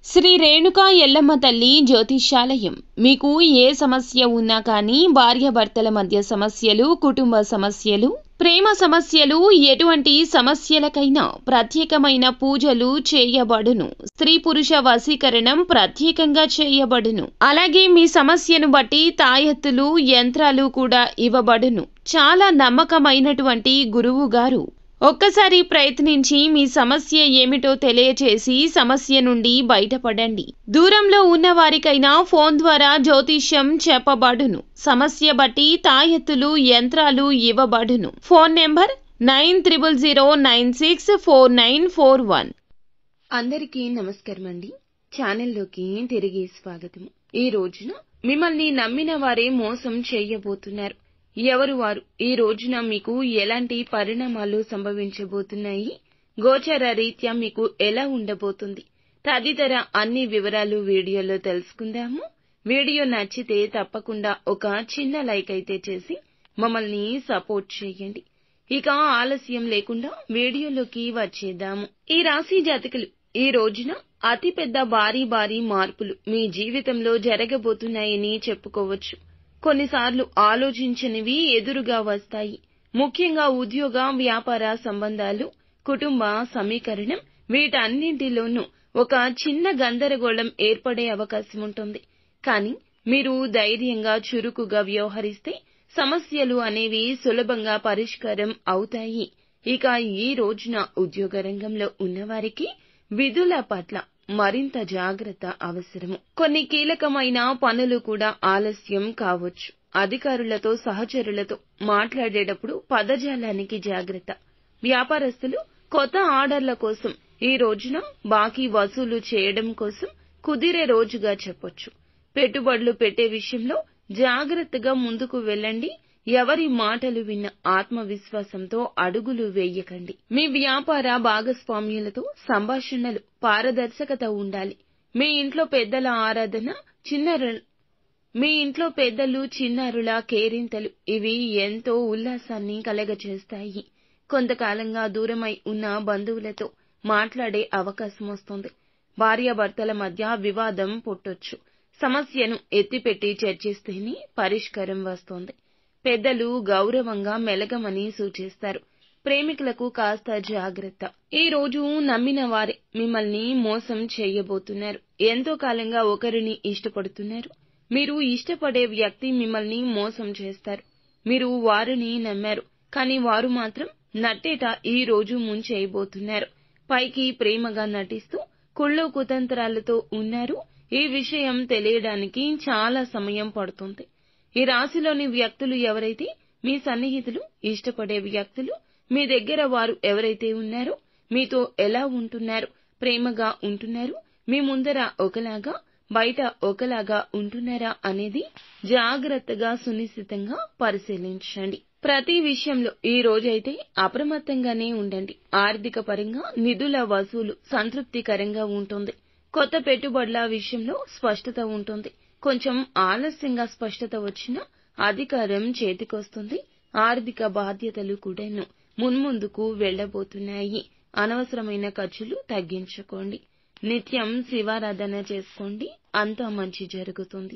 శ్రీ రేణుకా ఎల్లమ్మ తల్లి జ్యోతిష్యాలయం. మీకు ఏ సమస్య ఉన్నా కానీ భార్యాభర్తల మధ్య సమస్యలు, కుటుంబ సమస్యలు, ప్రేమ సమస్యలు, ఎటువంటి సమస్యలకైనా ప్రత్యేకమైన పూజలు చేయబడును. స్త్రీ పురుష వశీకరణం ప్రత్యేకంగా చేయబడును. అలాగే మీ సమస్యను బట్టి తాయెత్తులు, యంత్రాలు కూడా ఇవ్వబడును. చాలా నమ్మకమైనటువంటి గురువు గారు. ఒక్కసారి ప్రయత్నించి మీ సమస్య ఏమిటో తెలియచేసి సమస్య నుండి బయటపడండి. దూరంలో ఉన్న వారికైనా ఫోన్ ద్వారా జ్యోతిష్యం చెప్పబడును. సమస్య బట్టి తాయెత్తులు, యంత్రాలు ఇవ్వబడును. Phone number 9000964941. అందరికీ నమస్కారం అండి. ఛానల్లోకి తిరిగి స్వాగతం. ఈ రోజున మిమ్మల్ని నమ్మిన వారే మోసం చేయబోతున్నారు. ఎవరు వారు? ఈ రోజున మీకు ఎలాంటి పరిణామాలు సంభవించబోతున్నాయి, గోచర రీత్యా మీకు ఎలా ఉండబోతుంది, తదితర అన్ని వివరాలు వీడియోలో తెలుసుకుందాము. వీడియో నచ్చితే తప్పకుండా ఒక చిన్న లైక్ అయితే చేసి మమ్మల్ని సపోర్ట్ చేయండి. ఇక ఆలస్యం లేకుండా వీడియోలోకి వచ్చేద్దాము. ఈ రాశి జాతకులు ఈ రోజున అతిపెద్ద భారీ మార్పులు మీ జీవితంలో జరగబోతున్నాయని చెప్పుకోవచ్చు. కొన్నిసార్లు ఆలోచించనివి ఎదురుగా వస్తాయి. ముఖ్యంగా ఉద్యోగ, వ్యాపార సంబంధాలు, కుటుంబ సమీకరణం, వీటన్నింటిలోనూ ఒక చిన్న గందరగోళం ఏర్పడే అవకాశం ఉంటుంది. కానీ మీరు ధైర్యంగా, చురుకుగా వ్యవహరిస్తే సమస్యలు అనేవి సులభంగా పరిష్కారం అవుతాయి. ఇక ఈ రోజున ఉద్యోగ రంగంలో ఉన్నవారికి విధుల పట్ల మరింత జాగ్రత్త అవసరము. కొన్ని కీలకమైన పనులు కూడా ఆలస్యం కావచ్చు. అధికారులతో, సహచరులతో మాట్లాడేటప్పుడు పదజాలానికి జాగ్రత్త. వ్యాపారస్తులు కొత్త ఆర్డర్ల కోసం ఈ రోజున బాకీ వసూలు చేయడం కోసం కుదిరే రోజుగా చెప్పొచ్చు. పెట్టుబడులు పెట్టే విషయంలో జాగ్రత్తగా ముందుకు వెళ్ళండి. ఎవరి మాటలు విన్న ఆత్మవిశ్వాసంతో అడుగులు వేయకండి. మీ వ్యాపార భాగస్వామ్యులతో సంభాషణలు పారదర్శకత ఉండాలి. మీ ఇంట్లో పెద్దల ఆరాధన, మీ ఇంట్లో పెద్దలు, చిన్నారుల కేరింతలు ఇవి ఎంతో ఉల్లాసాన్ని కలగజేస్తాయి. కొంతకాలంగా దూరమై ఉన్న బంధువులతో మాట్లాడే అవకాశం వస్తుంది. భార్యాభర్తల మధ్య వివాదం పుట్టొచ్చు. సమస్యను ఎత్తిపెట్టి చర్చిస్తేనే పరిష్కారం వస్తుంది. పెద్దలు గౌరవంగా మెలగమని సూచిస్తారు. ప్రేమికులకు కాస్త జాగ్రత్త. ఈ రోజు నమ్మిన వారే మిమ్మల్ని మోసం చేయబోతున్నారు. ఎంతో కాలంగా ఒకరిని ఇష్టపడుతున్నారు. మీరు ఇష్టపడే వ్యక్తి మిమ్మల్ని మోసం చేస్తారు. మీరు వారిని నమ్మారు, కానీ వారు మాత్రం నట్టేట ఈ రోజు ముంచేయబోతున్నారు. పైకి ప్రేమగా నటిస్తూ కుళ్ళు కుతంత్రాలతో ఉన్నారు. ఈ విషయం తెలియడానికి చాలా సమయం పడుతుంది. ఈ రాశిలోని వ్యక్తులు ఎవరైతే మీ సన్నిహితులు, ఇష్టపడే వ్యక్తులు, మీ దగ్గర వారు ఎవరైతే ఉన్నారో మీతో ఎలా ఉంటున్నారు, ప్రేమగా ఉంటున్నారు, మీ ముందర ఒకలాగా, బయట ఒకలాగా ఉంటున్నారా అనేది జాగ్రత్తగా, సునిశ్చితంగా పరిశీలించండి. ప్రతి విషయంలో ఈ రోజైతే అప్రమత్తంగానే ఉండండి. ఆర్థిక పరంగా నిధుల వసూలు సంతృప్తికరంగా ఉంటుంది. కొత్త పెట్టుబడుల విషయంలో స్పష్టత ఉంటుంది. కొంచెం ఆలస్యంగా స్పష్టత వచ్చినా అధికారం చేతికొస్తుంది. ఆర్థిక బాధ్యతలు కూడాను మున్ముందుకు వెళ్లబోతున్నాయి. అనవసరమైన ఖర్చులు తగ్గించుకోండి. నిత్యం శివారాధన చేసుకోండి. అంతా మంచి జరుగుతుంది.